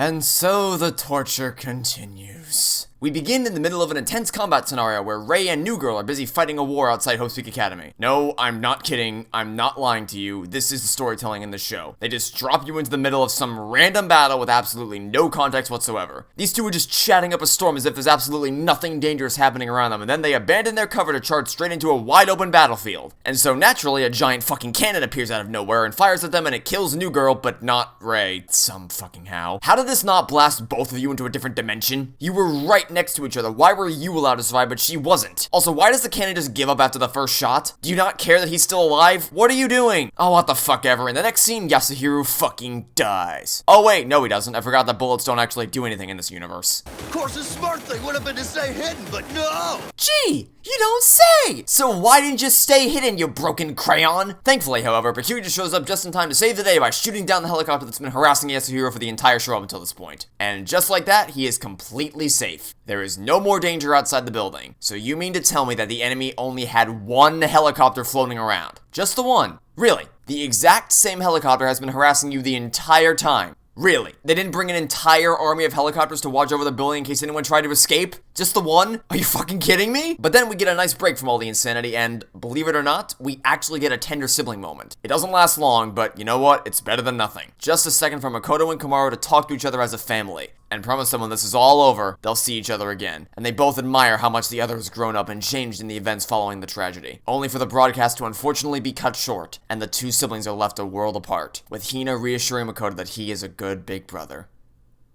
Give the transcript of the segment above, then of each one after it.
And so the torture continues. We begin in the middle of an intense combat scenario where Rei and New Girl are busy fighting a war outside Hope's Peak Academy. No, I'm not kidding. I'm not lying to you. This is the storytelling in the show. They just drop you into the middle of some random battle with absolutely no context whatsoever. These two are just chatting up a storm as if there's absolutely nothing dangerous happening around them, and then they abandon their cover to charge straight into a wide open battlefield. And so naturally, a giant fucking cannon appears out of nowhere and fires at them, and it kills New Girl, but not Rei. Some fucking how. How did this not blast both of you into a different dimension? You were right next to each other. Why were you allowed to survive, but she wasn't? Also, why does the cannon just give up after the first shot? Do you not care that he's still alive? What are you doing? Oh, what the fuck ever. In the next scene, Yasuhiro fucking dies. Oh wait, no he doesn't. I forgot that bullets don't actually do anything in this universe. Of course, the smart thing would have been to stay hidden, but no! Gee, you don't say! So why didn't you stay hidden, you broken crayon? Thankfully, however, Pakiri just shows up just in time to save the day by shooting down the helicopter that's been harassing Yasuhiro for the entire show up until this point. And just like that, he is completely safe. There is no more danger outside the building. So you mean to tell me that the enemy only had one helicopter floating around? Just the one? Really? The exact same helicopter has been harassing you the entire time? Really? They didn't bring an entire army of helicopters to watch over the building in case anyone tried to escape? Just the one? Are you fucking kidding me? But then we get a nice break from all the insanity, and believe it or not, we actually get a tender sibling moment. It doesn't last long, but you know what? It's better than nothing. Just a second for Makoto and Komaru to talk to each other as a family, and promise them when this is all over, they'll see each other again. And they both admire how much the other has grown up and changed in the events following the tragedy. Only for the broadcast to unfortunately be cut short, and the two siblings are left a world apart, with Hina reassuring Makoto that he is a good big brother.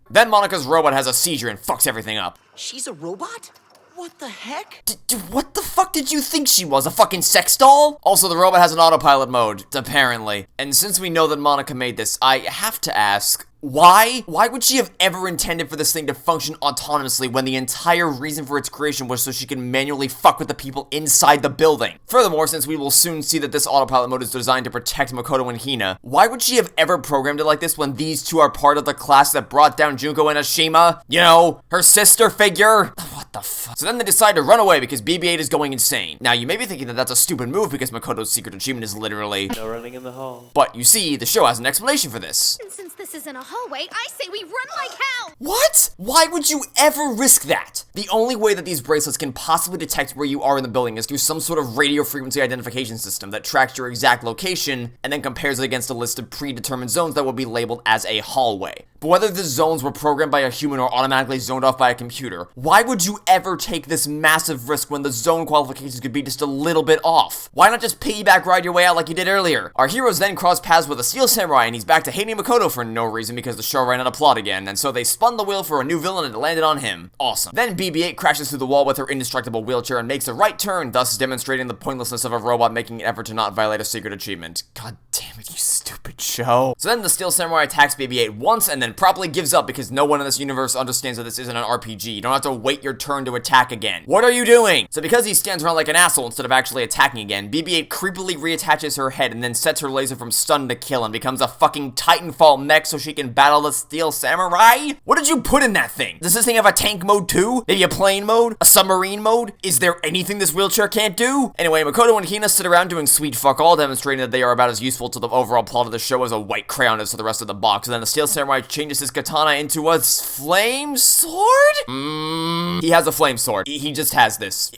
Then Monika's robot has a seizure and fucks everything up. She's a robot? What the heck? What the fuck did you think she was, a fucking sex doll? Also, the robot has an autopilot mode, apparently. And since we know that Monika made this, I have to ask, why? Why would she have ever intended for this thing to function autonomously when the entire reason for its creation was so she can manually fuck with the people inside the building? Furthermore, since we will soon see that this autopilot mode is designed to protect Makoto and Hina, why would she have ever programmed it like this when these two are part of the class that brought down Junko and Ashima? You know, her sister figure? What the fuck? So then they decide to run away because BB-8 is going insane. Now, you may be thinking that that's a stupid move because Makoto's secret achievement is literally no running in the hall. But you see, the show has an explanation for this. And since this isn't a hallway, I say we run like hell! What? Why would you ever risk that? The only way that these bracelets can possibly detect where you are in the building is through some sort of radio frequency identification system that tracks your exact location and then compares it against a list of predetermined zones that will be labeled as a hallway. But whether the zones were programmed by a human or automatically zoned off by a computer, why would you ever take this massive risk when the zone qualifications could be just a little bit off? Why not just piggyback ride your way out like you did earlier? Our heroes then cross paths with a steel samurai and he's back to hating Makoto for no reason because the show ran out of plot again, and so they spun the wheel for a new villain and it landed on him. Awesome. Then BB-8 crashes through the wall with her indestructible wheelchair and makes a right turn, thus demonstrating the pointlessness of a robot making an effort to not violate a secret achievement. God damn it, you stupid show. So then the steel samurai attacks BB-8 once and then promptly gives up because no one in this universe understands that this isn't an RPG. You don't have to wait your turn to attack again. What are you doing? So because he stands around like an asshole instead of actually attacking again, BB-8 creepily reattaches her head and then sets her laser from stun to kill and becomes a fucking Titanfall mech so she can battle the steel samurai? What did you put in that thing? Does this thing have a tank mode too? Maybe a plane mode? A submarine mode? Is there anything this wheelchair can't do? Anyway, Makoto and Hina sit around doing sweet fuck all, demonstrating that they are about as useful to the overall plot of the show as a white crayon is to the rest of the box. And then the steel samurai changes his katana into a flame sword? He has a flame sword. He just has this.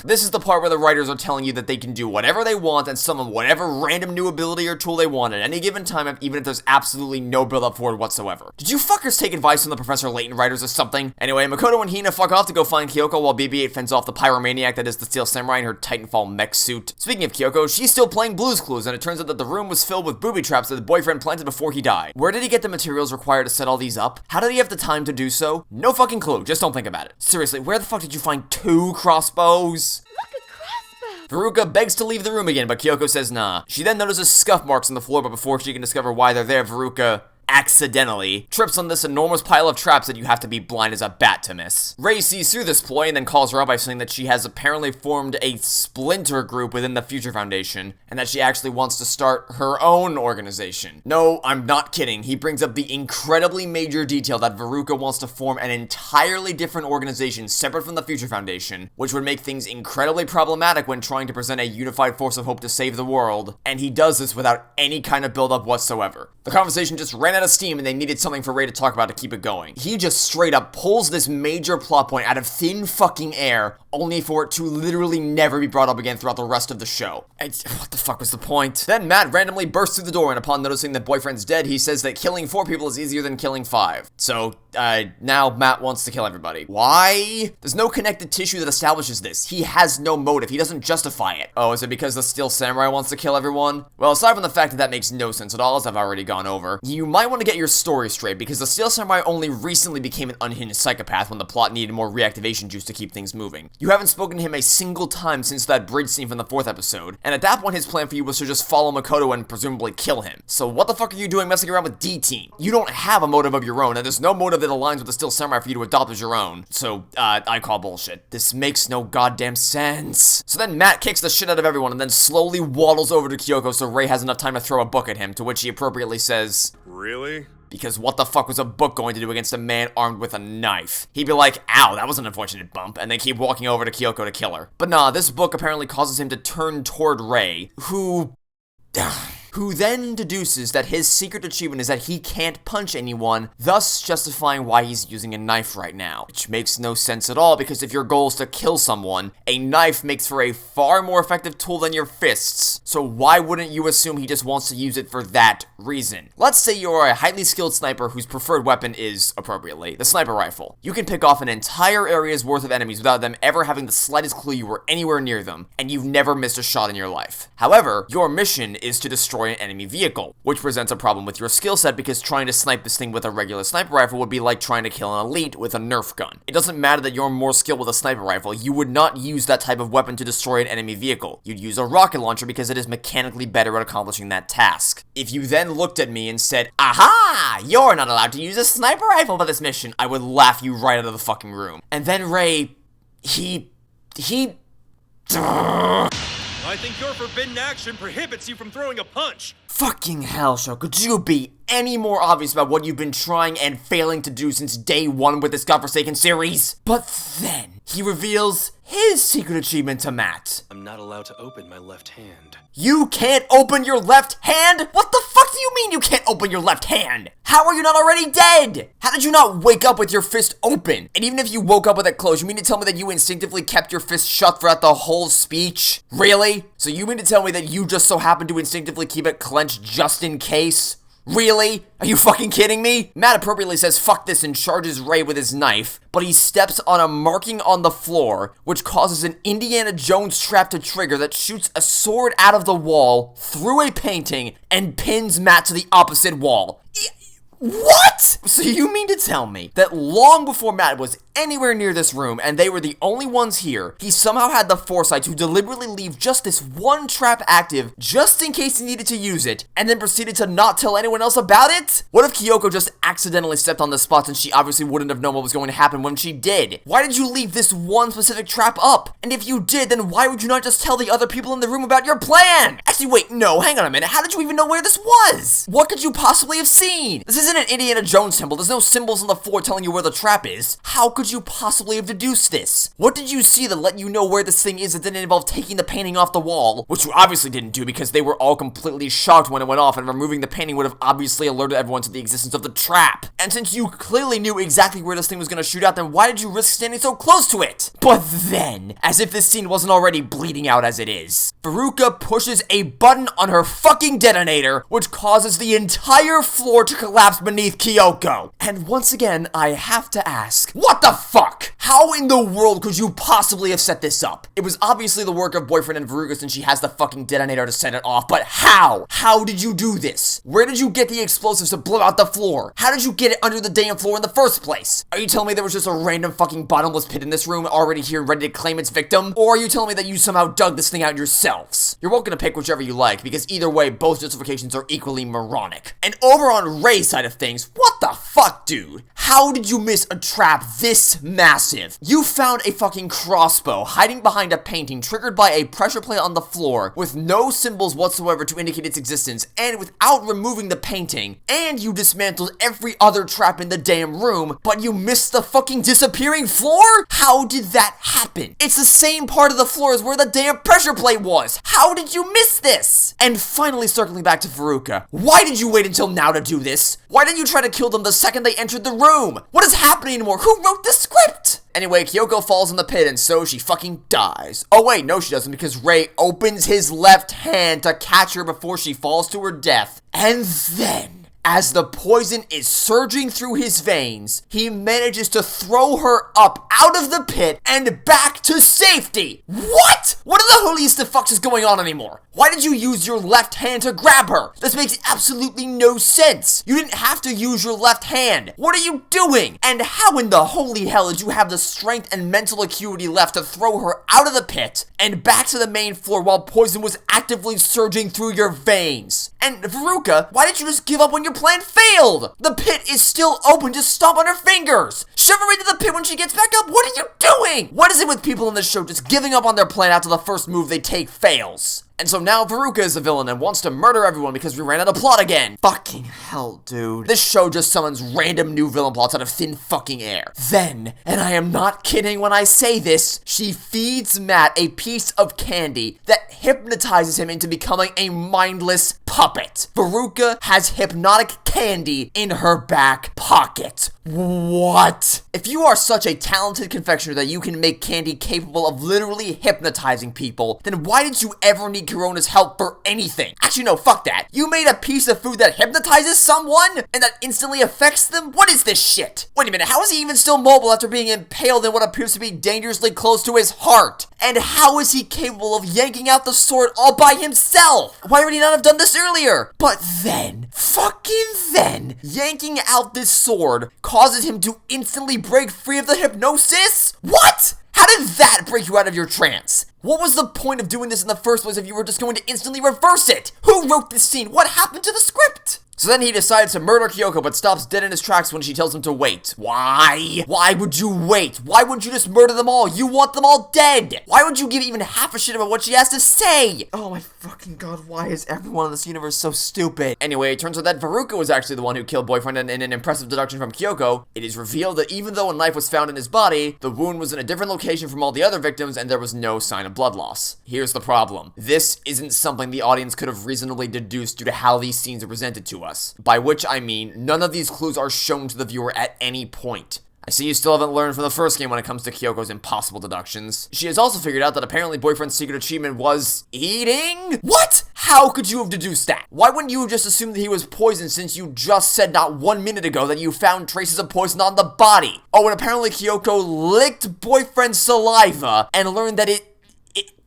This is the part where the writers are telling you that they can do whatever they want and summon whatever random new ability or tool they want at any given time, even if there's absolutely no build-up for it whatsoever. Did you fuckers take advice from the Professor Layton writers or something? Anyway, Makoto and Hina fuck off to go find Kyoko while BB-8 fends off the pyromaniac that is the steel samurai in her Titanfall mech suit. Speaking of Kyoko, she's still playing Blue's Clues, and it turns out that the room was filled with booby traps that the boyfriend planted before he died. Where did he get the materials required to set all these up? How did he have the time to do so? No fucking clue, just don't think about it. Seriously, where the fuck did you find 2 crossbows? Look, a crossbow! Veruca begs to leave the room again, but Kyoko says nah. She then notices scuff marks on the floor, but before she can discover why they're there, Veruca accidentally trips on this enormous pile of traps that you have to be blind as a bat to miss. Rei sees through this ploy and then calls her out by saying that she has apparently formed a splinter group within the Future Foundation, and that she actually wants to start her own organization. No, I'm not kidding. He brings up the incredibly major detail that Veruca wants to form an entirely different organization separate from the Future Foundation, which would make things incredibly problematic when trying to present a unified force of hope to save the world, and he does this without any kind of build-up whatsoever. The conversation just ran out of steam and they needed something for Ray to talk about to keep it going. He just straight up pulls this major plot point out of thin fucking air, only for it to literally never be brought up again throughout the rest of the show. What the fuck was the point? Then Matt randomly bursts through the door, and upon noticing that boyfriend's dead, he says that killing 4 people is easier than killing 5. So, now Matt wants to kill everybody. Why? There's no connected tissue that establishes this. He has no motive. He doesn't justify it. Oh, is it because the Steel Samurai wants to kill everyone? Well, aside from the fact that that makes no sense at all, as I've already gone over, you might want to get your story straight, because the Steel Samurai only recently became an unhinged psychopath when the plot needed more reactivation juice to keep things moving. You haven't spoken to him a single time since that bridge scene from the 4th episode, and at that point his plan for you was to just follow Makoto and presumably kill him. So what the fuck are you doing messing around with D-Team? You don't have a motive of your own, and there's no motive that aligns with the Steel Samurai for you to adopt as your own. So, I call bullshit. This makes no goddamn sense. So then Matt kicks the shit out of everyone and then slowly waddles over to Kyoko so Ray has enough time to throw a book at him, to which he appropriately says, "Really?" Because what the fuck was a book going to do against a man armed with a knife? He'd be like, ow, that was an unfortunate bump, and then keep walking over to Kyoko to kill her. But nah, this book apparently causes him to turn toward Ray, who then deduces that his secret achievement is that he can't punch anyone, thus justifying why he's using a knife right now. Which makes no sense at all, because if your goal is to kill someone, a knife makes for a far more effective tool than your fists. So why wouldn't you assume he just wants to use it for that reason? Let's say you're a highly skilled sniper whose preferred weapon is, appropriately, the sniper rifle. You can pick off an entire area's worth of enemies without them ever having the slightest clue you were anywhere near them, and you've never missed a shot in your life. However, your mission is to destroy an enemy vehicle, which presents a problem with your skill set because trying to snipe this thing with a regular sniper rifle would be like trying to kill an elite with a Nerf gun. It doesn't matter that you're more skilled with a sniper rifle, you would not use that type of weapon to destroy an enemy vehicle. You'd use a rocket launcher because it is mechanically better at accomplishing that task. If you then looked at me and said, aha, you're not allowed to use a sniper rifle for this mission, I would laugh you right out of the fucking room. And then Ray, I think your forbidden action prohibits you from throwing a punch. Fucking hell, Sho, could you be any more obvious about what you've been trying and failing to do since day 1 with this godforsaken series? But then, he reveals his secret achievement to Matt. I'm not allowed to open my left hand. You can't open your left hand? What the fuck do you mean you can't open your left hand? How are you not already dead? How did you not wake up with your fist open? And even if you woke up with it closed, you mean to tell me that you instinctively kept your fist shut throughout the whole speech? Really? So you mean to tell me that you just so happened to instinctively keep it clenched just in case? Really? Are you fucking kidding me? Matt appropriately says fuck this and charges Ray with his knife, but he steps on a marking on the floor, which causes an Indiana Jones trap to trigger that shoots a sword out of the wall, through a painting, and pins Matt to the opposite wall. What? So you mean to tell me that long before Matt was anywhere near this room, and they were the only ones here, he somehow had the foresight to deliberately leave just this one trap active, just in case he needed to use it, and then proceeded to not tell anyone else about it? What if Kyoko just accidentally stepped on the spot and she obviously wouldn't have known what was going to happen when she did? Why did you leave this one specific trap up? And if you did, then why would you not just tell the other people in the room about your plan? Actually, wait, no, hang on a minute. How did you even know where this was? What could you possibly have seen? This isn't an Indiana Jones temple. There's no symbols on the floor telling you where the trap is. How could you possibly have deduced this? What did you see that let you know where this thing is that didn't involve taking the painting off the wall? Which you obviously didn't do because they were all completely shocked when it went off, and removing the painting would have obviously alerted everyone to the existence of the trap. And since you clearly knew exactly where this thing was going to shoot out, then why did you risk standing so close to it? But then, as if this scene wasn't already bleeding out as it is, Furuka pushes a button on her fucking detonator, which causes the entire floor to collapse beneath Kyoko. And once again, I have to ask, what the fuck? How in the world could you possibly have set this up? It was obviously the work of boyfriend and Furuka since she has the fucking detonator to set it off, but how? How did you do this? Where did you get the explosives to blow out the floor? How did you get it under the damn floor in the first place? Are you telling me there was just a random fucking bottomless pit in this room already here and ready to claim its victim? Or are you telling me that you somehow dug this thing out yourselves? You're welcome to pick whichever you like, because either way, both justifications are equally moronic. And over on Ray's side of things, what the fuck, dude? How did you miss a trap this massive? You found a fucking crossbow hiding behind a painting triggered by a pressure plate on the floor with no symbols whatsoever to indicate its existence, and without removing the painting, and you dismantled every other trap in the damn room, but you missed the fucking disappearing floor? How did that happen? It's the same part of the floor as where the damn pressure plate was. How did you miss this? And finally, circling back to Fukuoka, why did you wait until now to do this? Why didn't you try to kill them the second they entered the room? What is happening anymore? Who wrote the script? Anyway, Kyoko falls in the pit and so she fucking dies. Oh wait, no she doesn't, because Rei opens his left hand to catch her before she falls to her death. And then, as the poison is surging through his veins, he manages to throw her up out of the pit and back to safety. What? What in the holiest of fucks is going on anymore? Why did you use your left hand to grab her? This makes absolutely no sense. You didn't have to use your left hand. What are you doing? And how in the holy hell did you have the strength and mental acuity left to throw her out of the pit and back to the main floor while poison was actively surging through your veins? And Fukuoka, why didn't you just give up when your plan failed? The pit is still open. Just stomp on her fingers. Shove her into the pit when she gets back up. What are you doing? What is it with people in this show just giving up on their plan after the first move they take fails? And so now Fukuoka is a villain and wants to murder everyone because we ran out of plot again. Fucking hell, dude. This show just summons random new villain plots out of thin fucking air. Then, and I am not kidding when I say this, she feeds Matt a piece of candy that hypnotizes him into becoming a mindless puppet. Fukuoka has hypnotic candy in her back pocket. What? If you are such a talented confectioner that you can make candy capable of literally hypnotizing people, then why did you ever need Corona's help for anything? Actually, no, fuck that. You made a piece of food that hypnotizes someone and that instantly affects them? What is this shit? Wait a minute, how is he even still mobile after being impaled in what appears to be dangerously close to his heart? And how is he capable of yanking out the sword all by himself? Why would he not have done this earlier? But then, fucking then, yanking out this sword causes him to instantly break free of the hypnosis? What? How did that break you out of your trance? What was the point of doing this in the first place if you were just going to instantly reverse it? Who wrote this scene? What happened to the script? So then he decides to murder Kyoko, but stops dead in his tracks when she tells him to wait. Why? Why would you wait? Why wouldn't you just murder them all? You want them all dead! Why would you give even half a shit about what she has to say? Oh my fucking god, why is everyone in this universe so stupid? Anyway, it turns out that Fukuoka was actually the one who killed Boyfriend, and in an impressive deduction from Kyoko, it is revealed that even though a knife was found in his body, the wound was in a different location from all the other victims, and there was no sign of blood loss. Here's the problem. This isn't something the audience could have reasonably deduced due to how these scenes are presented to us. By which I mean, none of these clues are shown to the viewer at any point. I see you still haven't learned from the first game when it comes to Kyoko's impossible deductions. She has also figured out that apparently Boyfriend's secret achievement was eating? What? How could you have deduced that? Why wouldn't you have just assumed that he was poisoned since you just said not 1 minute ago that you found traces of poison on the body? Oh, and apparently Kyoko licked Boyfriend's saliva and learned that it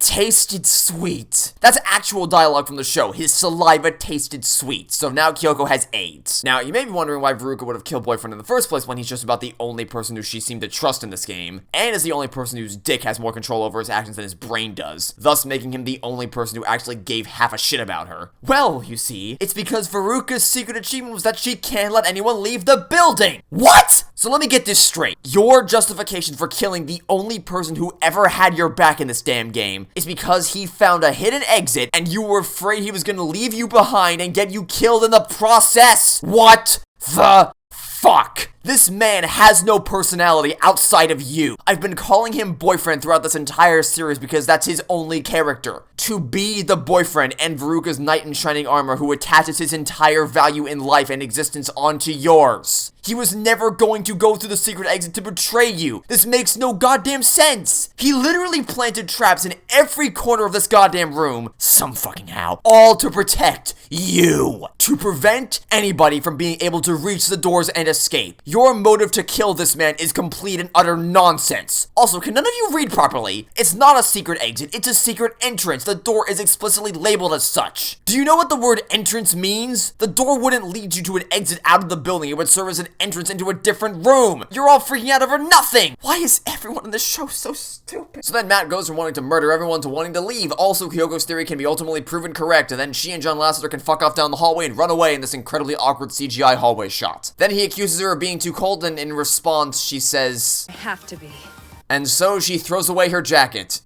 tasted sweet. That's actual dialogue from the show. His saliva tasted sweet. So now Kyoko has AIDS. Now, you may be wondering why Fukuoka would have killed Boyfriend in the first place when he's just about the only person who she seemed to trust in this game, and is the only person whose dick has more control over his actions than his brain does, thus making him the only person who actually gave half a shit about her. Well, you see, it's because Fukuoka's secret achievement was that she can't let anyone leave the building. What? So let me get this straight. Your justification for killing the only person who ever had your back in this damn game is because he found a hidden exit and you were afraid he was gonna leave you behind and get you killed in the process. What the fuck? This man has no personality outside of you. I've been calling him Boyfriend throughout this entire series because that's his only character. To be the boyfriend and Fukuoka's knight in shining armor who attaches his entire value in life and existence onto yours. He was never going to go through the secret exit to betray you. This makes no goddamn sense. He literally planted traps in every corner of this goddamn room, some fucking how, all to protect you. To prevent anybody from being able to reach the doors and escape. Your motive to kill this man is complete and utter nonsense. Also, can none of you read properly? It's not a secret exit, it's a secret entrance. The door is explicitly labeled as such. Do you know what the word entrance means? The door wouldn't lead you to an exit out of the building. It would serve as an entrance into a different room. You're all freaking out over nothing. Why is everyone in this show so stupid? So then Matt goes from wanting to murder everyone to wanting to leave. Also, Kyoko's theory can be ultimately proven correct, and then she and John Lasseter can fuck off down the hallway and run away in this incredibly awkward CGI hallway shot. Then he accuses her of being too cold, and in response, she says, I have to be. and so she throws away her jacket.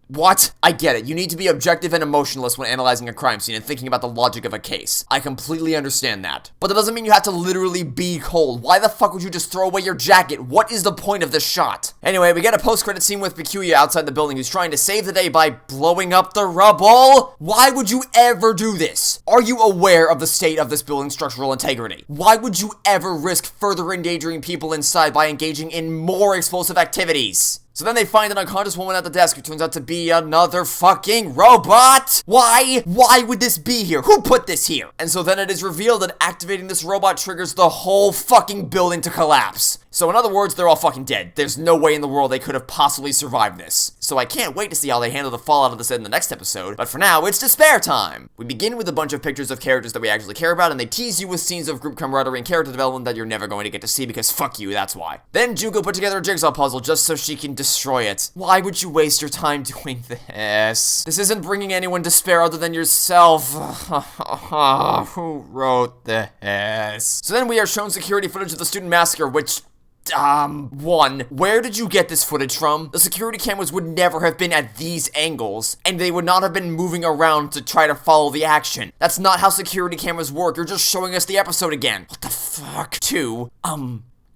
What? I get it. You need to be objective and emotionless when analyzing a crime scene and thinking about the logic of a case. I completely understand that. But that doesn't mean you have to literally be cold. Why the fuck would you just throw away your jacket? What is the point of this shot? Anyway, we get a post-credit scene with Fukuoka outside the building who's trying to save the day by blowing up the rubble. Why would you ever do this? Are you aware of the state of this building's structural integrity? Why would you ever risk further endangering people inside by engaging in more explosive activities? So then they find an unconscious woman at the desk who turns out to be another fucking robot! Why? Why would this be here? Who put this here? And so then it is revealed that activating this robot triggers the whole fucking building to collapse. So in other words, they're all fucking dead. There's no way in the world they could have possibly survived this. So I can't wait to see how they handle the fallout of this in the next episode, but for now, it's despair time! We begin with a bunch of pictures of characters that we actually care about, and they tease you with scenes of group camaraderie and character development that you're never going to get to see because fuck you, that's why. Then Junko put together a jigsaw puzzle just so she can destroy it. Why would you waste your time doing this? This isn't bringing anyone despair other than yourself. Who wrote this? So then we are shown security footage of the student massacre, which... one, where did you get this footage from? The security cameras would never have been at these angles, and they would not have been moving around to try to follow the action. That's not how security cameras work. You're just showing us the episode again. What the fuck? Two,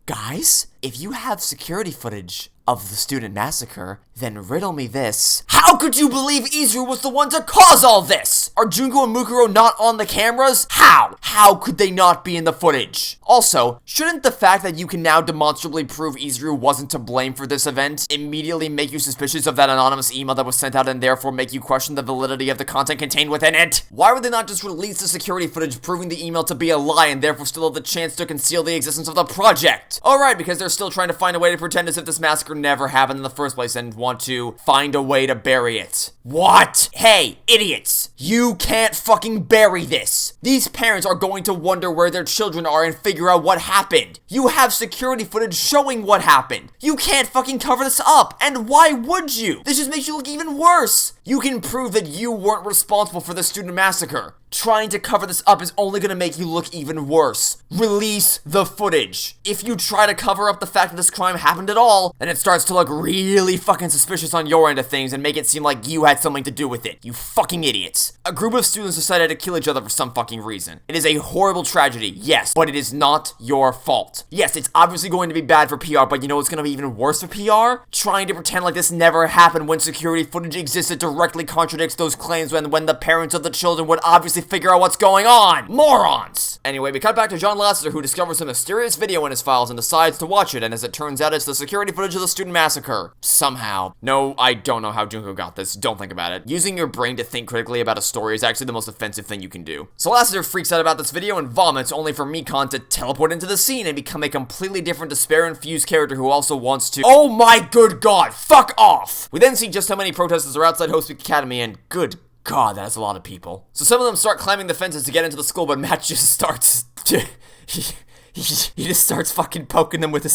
guys, if you have security footage of the student massacre, then riddle me this. How could you believe Izuru was the one to cause all this? Are Junko and Mukuro not on the cameras? How? How could they not be in the footage? Also, shouldn't the fact that you can now demonstrably prove Izuru wasn't to blame for this event immediately make you suspicious of that anonymous email that was sent out and therefore make you question the validity of the content contained within it? Why would they not just release the security footage proving the email to be a lie and therefore still have the chance to conceal the existence of the project? Alright, because they're still trying to find a way to pretend as if this massacre never happened in the first place and want to find a way to bury it. What? Hey, idiots! You can't fucking bury this! These parents are going to wonder where their children are and figure out what happened. You have security footage showing what happened. You can't fucking cover this up, and why would you? This just makes you look even worse. You can prove that you weren't responsible for the student massacre. Trying to cover this up is only gonna make you look even worse. Release the footage. If you try to cover up the fact that this crime happened at all, then it starts to look really fucking suspicious on your end of things and make it seem like you had something to do with it. You fucking idiots. A group of students decided to kill each other for some fucking reason. It is a horrible tragedy, yes, but it is not your fault. Yes, it's obviously going to be bad for PR, but you know what's gonna be even worse for PR? Trying to pretend like this never happened when security footage exists that directly contradicts those claims when the parents of the children would obviously figure out what's going on. Morons! Anyway, we cut back to John Lasseter, who discovers a mysterious video in his files and decides to watch it, and as it turns out, it's the security footage of the student massacre. Somehow. No, I don't know how Junko got this. Don't think about it. Using your brain to think critically about a story is actually the most offensive thing you can do. So Lasseter freaks out about this video and vomits, only for Mikon to teleport into the scene and become a completely different despair-infused character who also wants to— oh my good god, fuck off! We then see just how many protesters are outside Host Week Academy, and good god, that's a lot of people. So some of them start climbing the fences to get into the school, but Matt just starts to— he just starts fucking poking them with a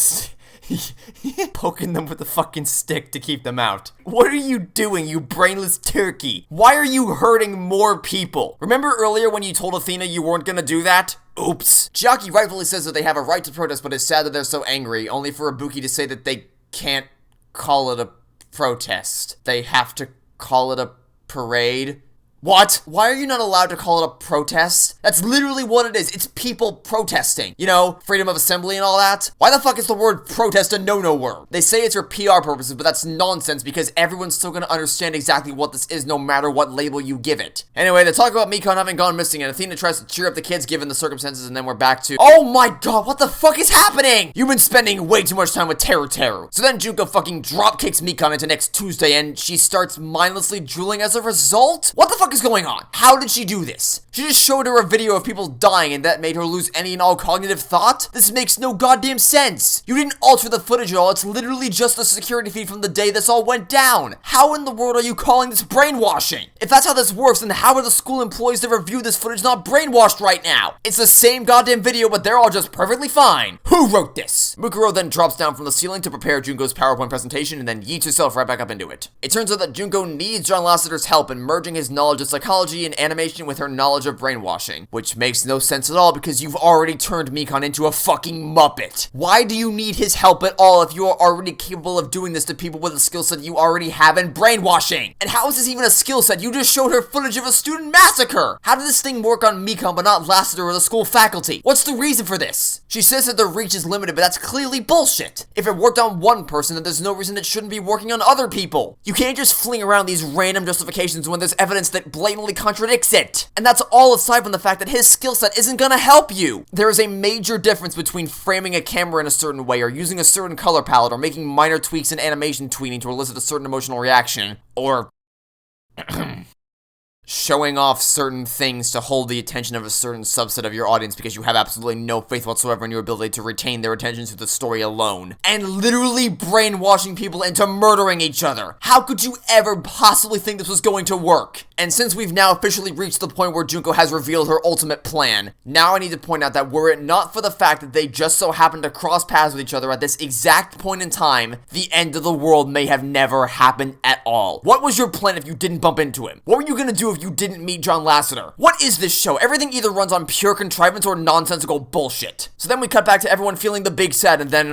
fucking stick to keep them out. What are you doing, you brainless turkey? Why are you hurting more people? Remember earlier when you told Athena you weren't gonna do that? Oops. Chiaki rightfully says that they have a right to protest, but it's sad that they're so angry, only for Ibuki to say that they can't call it a protest. They have to call it a parade. What? Why are you not allowed to call it a protest? That's literally what it is. It's people protesting. You know, freedom of assembly and all that. Why the fuck is the word protest a no-no word? They say it's for PR purposes, but that's nonsense because everyone's still gonna understand exactly what this is no matter what label you give it. Anyway, they talk about Mikon having gone missing and Athena tries to cheer up the kids given the circumstances, and then we're back to— oh my god, what the fuck is happening? You've been spending way too much time with Teru. So then Junko fucking drop kicks Mikon into next Tuesday and she starts mindlessly drooling as a result? What the fuck is going on? How did she do this? She just showed her a video of people dying and that made her lose any and all cognitive thought? This makes no goddamn sense. You didn't alter the footage at all. It's literally just a security feed from the day this all went down. How in the world are you calling this brainwashing? If that's how this works, then how are the school employees that reviewed this footage not brainwashed right now? It's the same goddamn video, but they're all just perfectly fine. Who wrote this? Mukuro then drops down from the ceiling to prepare Junko's PowerPoint presentation and then yeets herself right back up into it. It turns out that Junko needs John Lasseter's help in merging his knowledge knowledge of psychology and animation with her knowledge of brainwashing, which makes no sense at all because you've already turned Mikon into a fucking Muppet. Why do you need his help at all if you are already capable of doing this to people with a skill set you already have in brainwashing? And how is this even a skill set? You just showed her footage of a student massacre! How did this thing work on Mikon but not Lassiter or the school faculty? What's the reason for this? She says that their reach is limited, but that's clearly bullshit. If it worked on one person, then there's no reason it shouldn't be working on other people. You can't just fling around these random justifications when there's evidence that blatantly contradicts it. And that's all aside from the fact that his skill set isn't gonna help you. There is a major difference between framing a camera in a certain way, or using a certain color palette, or making minor tweaks in animation tweening to elicit a certain emotional reaction, or showing off certain things to hold the attention of a certain subset of your audience because you have absolutely no faith whatsoever in your ability to retain their attention through the story alone. And literally brainwashing people into murdering each other. How could you ever possibly think this was going to work? And since we've now officially reached the point where Junko has revealed her ultimate plan, now I need to point out that were it not for the fact that they just so happened to cross paths with each other at this exact point in time, the end of the world may have never happened at all. What was your plan if you didn't bump into him? What were you gonna do if you didn't meet John Lasseter? What is this show? Everything either runs on pure contrivance or nonsensical bullshit. So then we cut back to everyone feeling the big sad, and then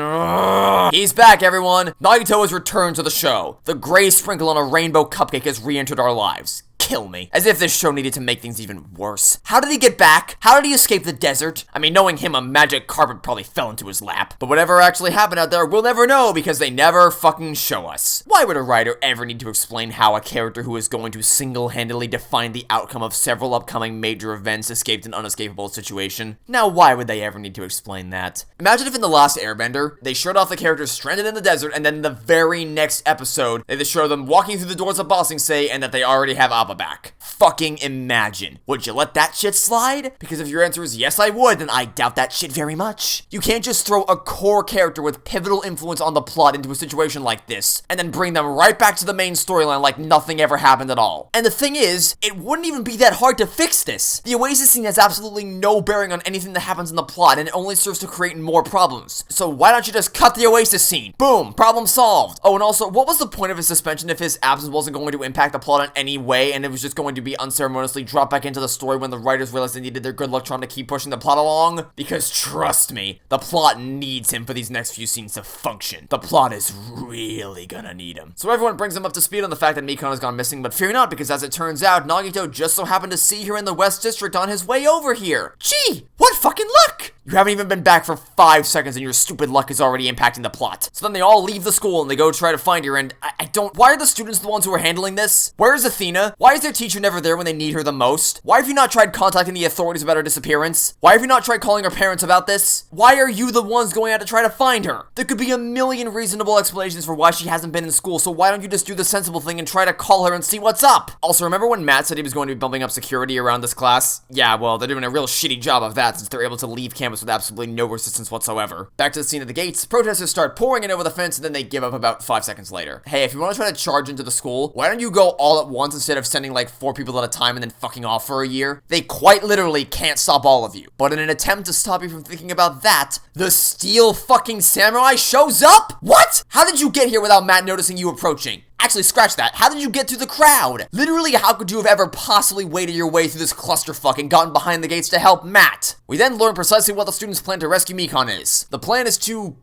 he's back, everyone. Nagito has returned to the show. The gray sprinkle on a rainbow cupcake has re-entered our lives. Kill me. As if this show needed to make things even worse. How did he get back? How did he escape the desert? I mean, knowing him, a magic carpet probably fell into his lap. But whatever actually happened out there, we'll never know because they never fucking show us. Why would a writer ever need to explain how a character who is going to single-handedly define the outcome of several upcoming major events escaped an unescapable situation? Now, why would they ever need to explain that? Imagine if in The Last Airbender, they showed off the characters stranded in the desert, and then in the very next episode, they just show them walking through the doors of Ba Sing Se and that they already have Appa back. Fucking imagine. Would you let that shit slide? Because if your answer is yes, I would, then I doubt that shit very much. You can't just throw a core character with pivotal influence on the plot into a situation like this, and then bring them right back to the main storyline like nothing ever happened at all. And the thing is, it wouldn't even be that hard to fix this. The Oasis scene has absolutely no bearing on anything that happens in the plot, and it only serves to create more problems. So why don't you just cut the Oasis scene? Boom, problem solved. Oh, and also, what was the point of his suspension if his absence wasn't going to impact the plot in any way, and it was just going to be unceremoniously dropped back into the story when the writers realized they needed their good luck trying to keep pushing the plot along? Because trust me, the plot needs him for these next few scenes to function. The plot is really gonna need him. So everyone brings him up to speed on the fact that Mikon has gone missing, but fear not, because as it turns out, Nagito just so happened to see her in the West District on his way over here. Gee, what fucking luck! You haven't even been back for 5 seconds and your stupid luck is already impacting the plot. So then they all leave the school and they go try to find her, and I don't... Why are the students the ones who are handling this? Where is Athena? Why is their teacher never there when they need her the most? Why have you not tried contacting the authorities about her disappearance? Why have you not tried calling her parents about this? Why are you the ones going out to try to find her? There could be a million reasonable explanations for why she hasn't been in school, so why don't you just do the sensible thing and try to call her and see what's up? Also, remember when Matt said he was going to be bumping up security around this class? Yeah, well, they're doing a real shitty job of that since they're able to leave campus with absolutely no resistance whatsoever. Back to the scene at the gates, protesters start pouring in over the fence and then they give up about 5 seconds later. Hey, if you want to try to charge into the school, why don't you go all at once instead of sending like 4 people at a time and then fucking off for a year? They quite literally can't stop all of you. But in an attempt to stop you from thinking about that, the steel fucking samurai shows up? What? How did you get here without Matt noticing you approaching? Actually, scratch that. How did you get through the crowd? Literally, how could you have ever possibly waded your way through this clusterfuck and gotten behind the gates to help Matt? We then learn precisely what the students' plan to rescue Mikon is. The plan is to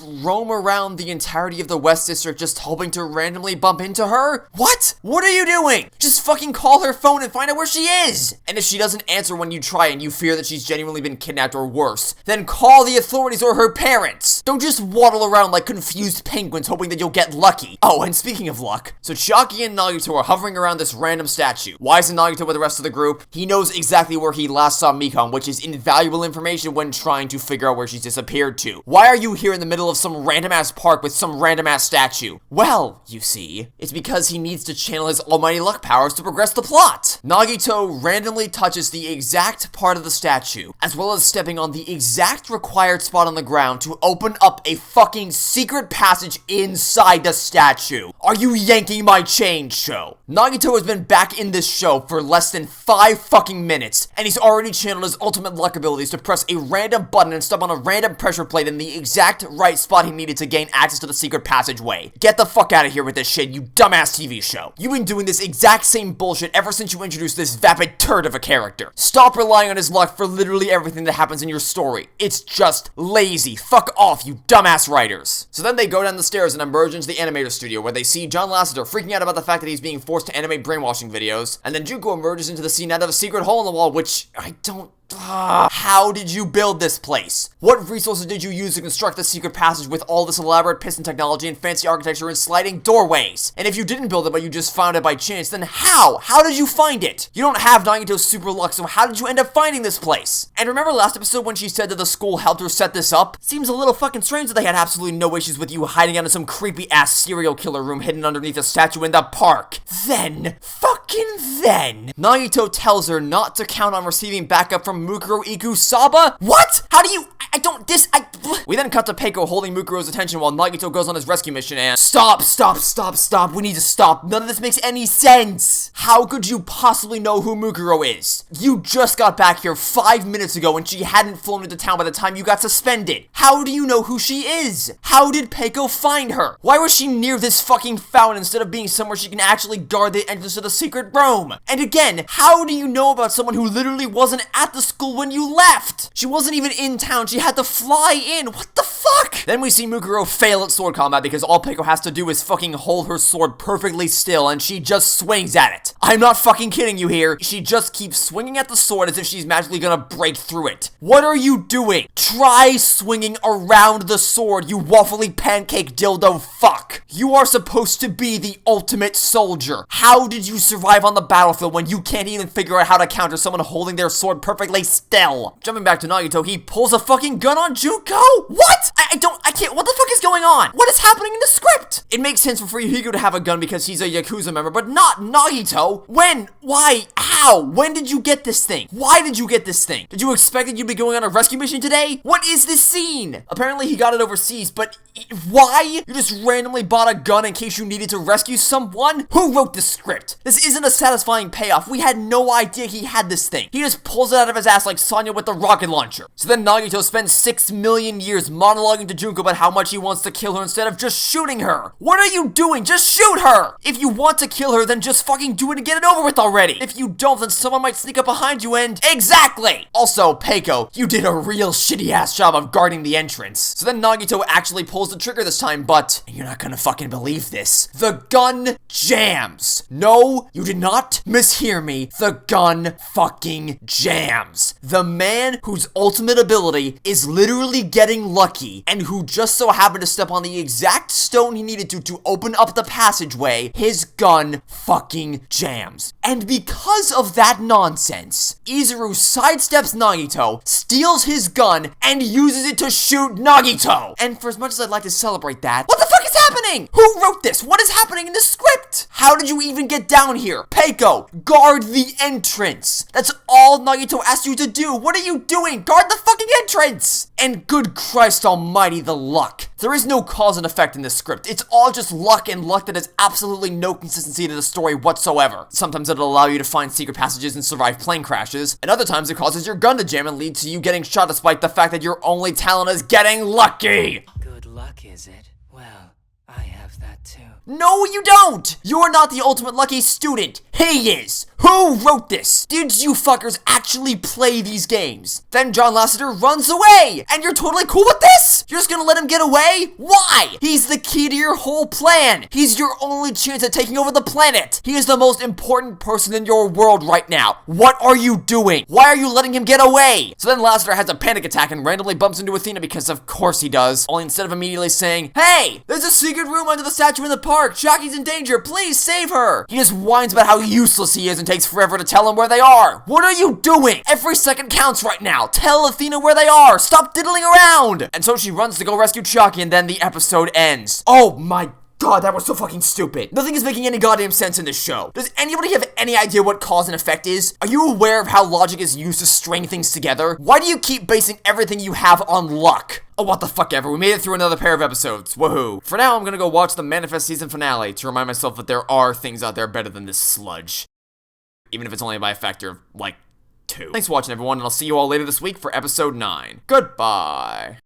roam around the entirety of the West District just hoping to randomly bump into her? What? What are you doing? Just fucking call her phone and find out where she is! And if she doesn't answer when you try and you fear that she's genuinely been kidnapped or worse, then call the authorities or her parents! Don't just waddle around like confused penguins hoping that you'll get lucky. Oh, and speaking of luck, so Chiaki and Nagito are hovering around this random statue. Why isn't Nagito with the rest of the group? He knows exactly where he last saw Mikon, which is invaluable information when trying to figure out where she's disappeared to. Why are you here in the middle of some random-ass park with some random-ass statue? Well, you see, it's because he needs to channel his almighty luck powers to progress the plot. Nagito randomly touches the exact part of the statue, as well as stepping on the exact required spot on the ground to open up a fucking secret passage inside the statue. Are you yanking my chain, show? Nagito has been back in this show for less than 5 fucking minutes, and he's already channeled his ultimate luck abilities to press a random button and step on a random pressure plate in the exact right spot he needed to gain access to the secret passageway. Get the fuck out of here with this shit, you dumbass TV show. You've been doing this exact same bullshit ever since you introduced this vapid turd of a character. Stop relying on his luck for literally everything that happens in your story. It's just lazy. Fuck off, you dumbass writers. So then they go down the stairs and emerge into the animator studio, where they see John Lasseter freaking out about the fact that he's being forced to animate brainwashing videos, and then Junko emerges into the scene out of a secret hole in the wall, which I don't... How did you build this place? What resources did you use to construct this secret passage with all this elaborate piston technology and fancy architecture and sliding doorways? And if you didn't build it but you just found it by chance, then how? How did you find it? You don't have Nagito's super luck, so how did you end up finding this place? And remember last episode when she said that the school helped her set this up? Seems a little fucking strange that they had absolutely no issues with you hiding out in some creepy ass serial killer room hidden underneath a statue in the park. Then, Nagito tells her not to count on receiving backup from Mukuro Ikusaba? What? How do you... We then cut to Peiko holding Mukuro's attention while Nagito goes on his rescue mission and... Stop. We need to stop. None of this makes any sense. How could you possibly know who Mukuro is? You just got back here 5 minutes ago and she hadn't flown into town by the time you got suspended. How do you know who she is? How did Peiko find her? Why was she near this fucking fountain instead of being somewhere she can actually guard the entrance to the secret room? And again, how do you know about someone who literally wasn't at the school when you left? She wasn't even in town. She had to fly in. What the fuck? Then we see Mukuro fail at sword combat because all Peiko has to do is fucking hold her sword perfectly still and she just swings at it. I'm not fucking kidding you here. She just keeps swinging at the sword as if she's magically gonna break through it. What are you doing? Try swinging around the sword, you waffly pancake dildo fuck. You are supposed to be the ultimate soldier. How did you survive on the battlefield when you can't even figure out how to counter someone holding their sword perfectly still? Jumping back to Nagito, he pulls a fucking gun on Junko? What? I can't, what the fuck is going on? What is happening in the script? It makes sense for Fuyuhiko to have a gun because he's a Yakuza member, but not Nagito. When? Why? How? When did you get this thing? Why did you get this thing? Did you expect that you'd be going on a rescue mission today? What is this scene? Apparently he got it overseas, but why? You just randomly bought a gun in case you needed to rescue someone? Who wrote the script? This isn't a satisfying payoff. We had no idea he had this thing. He just pulls it out of his ass like Sonya with the rocket launcher. So then Nagito spends 6 million years monologuing to Junko about how much he wants to kill her instead of just shooting her. What are you doing? Just shoot her! If you want to kill her, then just fucking do it and get it over with already. If you don't, then someone might sneak up behind you and... Exactly! Also, Peiko, you did a real shitty ass job of guarding the entrance. So then Nagito actually pulls the trigger this time, but you're not gonna fucking believe this. The gun jams. No, you did not mishear me. The gun fucking jams. The man whose ultimate ability is literally getting lucky and who just so happened to step on the exact stone he needed to open up the passageway, his gun fucking jams. And because of that nonsense, Izuru sidesteps Nagito, steals his gun, and uses it to shoot Nagito. And for as much as I'd like to celebrate that, what the fuck is happening? Who wrote this? What is happening in the script? How did you even get down here? Peiko, guard the entrance. That's all Nagito asked you to do. What are you doing? Guard the fucking entrance. And good Christ almighty, the luck. There is no cause and effect in this script. It's all just luck, and luck that has absolutely no consistency to the story whatsoever. Sometimes it'll allow you to find secret passages and survive plane crashes, and other times it causes your gun to jam and lead to you getting shot despite the fact that your only talent is getting lucky. Good luck, is it? Well, I have that too. No, you don't! You're not the ultimate lucky student. He is. Who wrote this? Did you fuckers actually play these games? Then John Lasseter runs away, and you're totally cool with this? You're just gonna let him get away? Why? He's the key to your whole plan. He's your only chance at taking over the planet. He is the most important person in your world right now. What are you doing? Why are you letting him get away? So then Lasseter has a panic attack and randomly bumps into Athena because of course he does. Only instead of immediately saying, "Hey, there's a secret room under the statue in the park. Shocky's in danger. Please save her." He just whines about how useless he is and takes forever to tell them where they are. What are you doing? Every second counts right now. Tell Athena where they are. Stop diddling around. And so she runs to go rescue Chucky, and then the episode ends. Oh my God, that was so fucking stupid. Nothing is making any goddamn sense in this show. Does anybody have any idea what cause and effect is? Are you aware of how logic is used to string things together? Why do you keep basing everything you have on luck? Oh, what the fuck ever. We made it through another pair of episodes. Woohoo. For now, I'm gonna go watch the Manifest season finale to remind myself that there are things out there better than this sludge. Even if it's only by a factor of, like, 2. Thanks for watching, everyone, and I'll see you all later this week for episode 9. Goodbye.